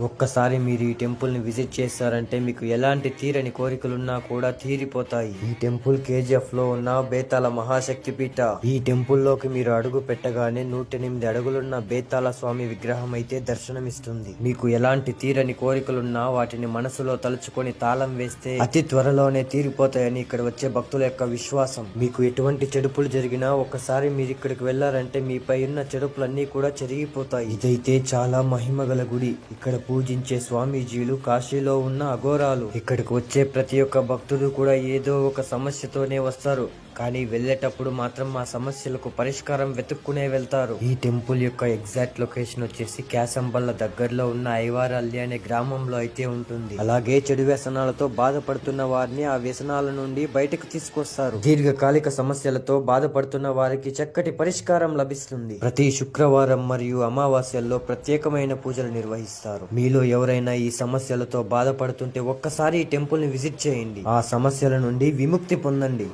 ఒక్కసారి మీరు ఈ టెంపుల్ ని విజిట్ చేశారంటే మీకు ఎలాంటి తీరని కోరికలున్నా కూడా తీరిపోతాయి. ఈ టెంపుల్ కేజీఎఫ్ లో ఉన్న బేతాళ మహాశక్తి పీఠ. ఈ టెంపుల్ లోకి మీరు అడుగు పెట్టగానే 108 అడుగులున్న బేతాళ స్వామి విగ్రహం అయితే దర్శనమిస్తుంది. మీకు ఎలాంటి తీరని కోరికలున్నా వాటిని మనసులో తలుచుకొని తాళం వేస్తే అతి త్వరలోనే తీరిపోతాయని ఇక్కడ వచ్చే భక్తుల యొక్క విశ్వాసం. మీకు ఎటువంటి చెడుపులు జరిగినా ఒక్కసారి మీరు ఇక్కడికి వెళ్లారంటే మీపై ఉన్న చెడుపులన్నీ కూడా చెరిగిపోతాయి. ఇదైతే చాలా మహిమగల గుడి. ఇక్కడ పూజించే స్వామీజీలు కాశీలో ఉన్న అఘోరాలు. ఇక్కడికి వచ్చే ప్రతి ఒక్క భక్తుడు కూడా ఏదో ఒక సమస్యతోనే వస్తారు, కానీ వెళ్ళేటప్పుడు మాత్రం ఆ సమస్యలకు పరిష్కారం వెతుక్కునే వెళ్తారు. ఈ టెంపుల్ యొక్క ఎగ్జాక్ట్ లొకేషన్ వచ్చేసి క్యాసంబల్ల దగ్గరలో ఉన్న ఐవారల్లి అనే గ్రామంలో అయితే ఉంటుంది. అలాగే చెడు వ్యసనాలతో బాధపడుతున్న వారిని ఆ వ్యసనాల నుండి బయటకు తీసుకొస్తారు. దీర్ఘకాలిక సమస్యలతో బాధపడుతున్న వారికి చక్కటి పరిష్కారం లభిస్తుంది. ప్రతి శుక్రవారం మరియు అమావాస్యల్లో ప్రత్యేకమైన పూజలు నిర్వహిస్తారు. మీలో ఎవరైనా ఈ సమస్యలతో బాధపడుతుంటే ఒక్కసారి ఈ టెంపుల్ ని విజిట్ చేయండి. ఆ సమస్యల నుండి విముక్తి పొందండి.